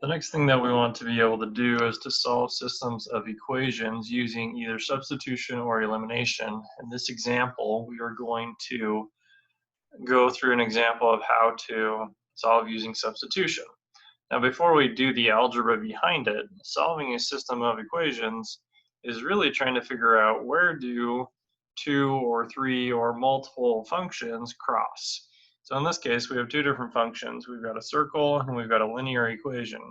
The next thing that we want to be able to do is to solve systems of equations using either substitution or elimination. In this example, we are going to go through an example of how to solve using substitution. Now, before we do the algebra behind it, solving a system of equations is really trying to figure out where do two or three or multiple functions cross. So in this case, we have two different functions. We've got a circle and we've got a linear equation.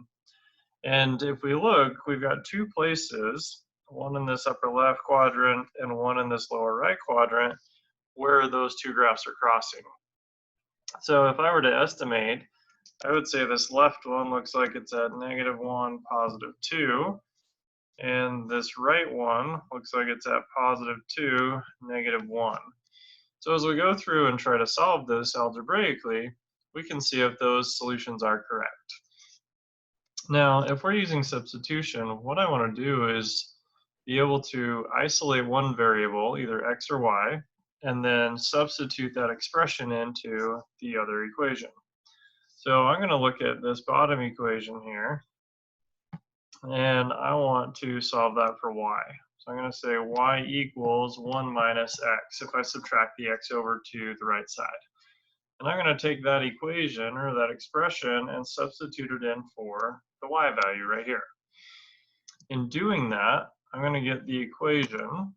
And if we look, we've got two places, one in this upper left quadrant and one in this lower right quadrant, where those two graphs are crossing. So if I were to estimate, I would say this left one looks like it's at -1, +2, and this right one looks like it's at +2, -1. So as we go through and try to solve this algebraically, we can see if those solutions are correct. Now, if we're using substitution, what I want to do is be able to isolate one variable, either x or y, and then substitute that expression into the other equation. So I'm going to look at this bottom equation here, and I want to solve that for y. So I'm going to say y equals 1 minus x if I subtract the x over to the right side. And I'm going to take that equation or that expression and substitute it in for the y value right here. In doing that, I'm going to get the equation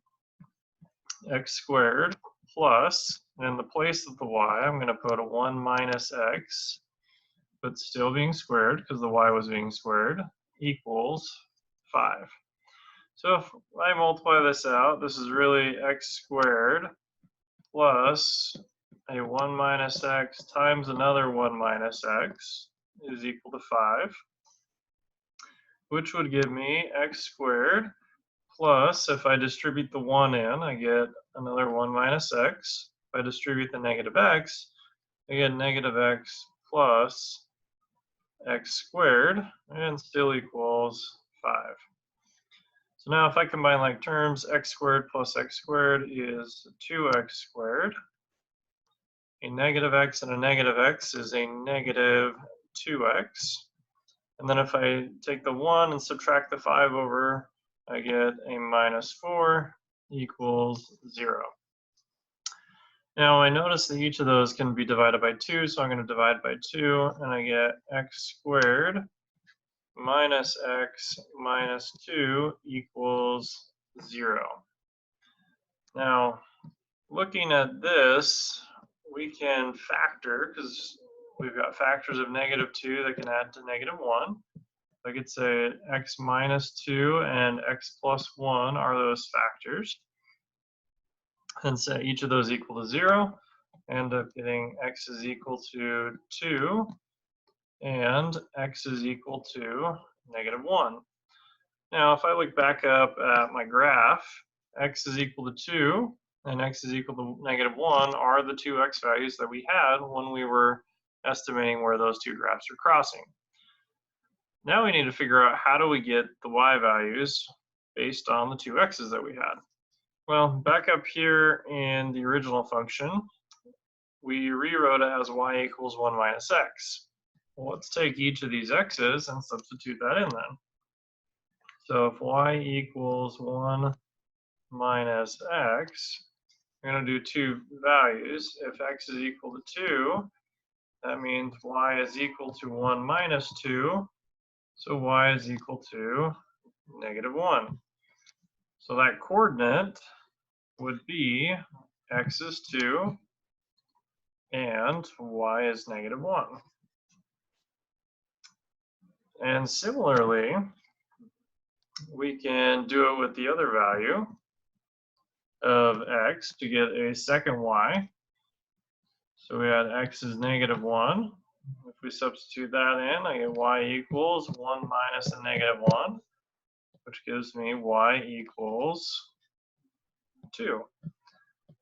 x squared plus, and in the place of the y, I'm going to put a 1 minus x, but still being squared because the y was being squared, equals 5. So if I multiply this out, this is really x squared plus a 1 minus x times another 1 minus x is equal to 5, which would give me x squared plus, if I distribute the 1 in, I get another 1 minus x. If I distribute the negative x, I get negative x plus x squared, and still equals 5. So now if I combine like terms, x squared plus x squared is 2x squared. A negative x and a negative x is a negative 2x. And then if I take the 1 and subtract the 5 over, I get a minus 4 equals 0. Now I notice that each of those can be divided by 2, so I'm going to divide by 2, and I get x squared minus x minus 2 equals 0. Now, looking at this, we can factor, because we've got factors of -2 that can add to -1. I could say x minus 2 and x plus 1 are those factors. And set each of those equal to 0. End up getting x is equal to 2 and x is equal to -1. Now, if I look back up at my graph, x is equal to 2 and x is equal to -1 are the two x values that we had when we were estimating where those two graphs are crossing. Now we need to figure out how do we get the y values based on the two x's that we had. Well, back up here in the original function, we rewrote it as y equals 1 minus x. Well, let's take each of these x's and substitute that in then. So if y equals 1 minus x, we're going to do two values. If x is equal to 2, that means y is equal to 1 minus 2, so y is equal to -1. So that coordinate would be x is 2 and y is -1. And similarly, we can do it with the other value of x to get a second y. So we had x is -1. If we substitute that in, I get y equals 1 minus a -1, which gives me y equals 2.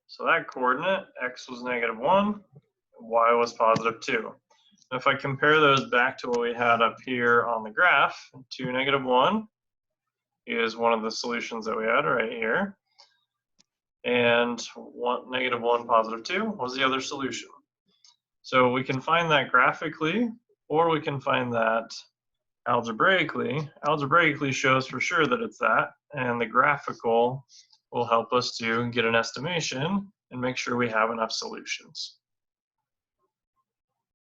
So that coordinate, x was -1, y was +2. If I compare those back to what we had up here on the graph, 2, -1 is one of the solutions that we had right here. And -1, +2 was the other solution. So we can find that graphically, or we can find that algebraically shows for sure that it's that, and the graphical will help us to get an estimation and make sure we have enough solutions.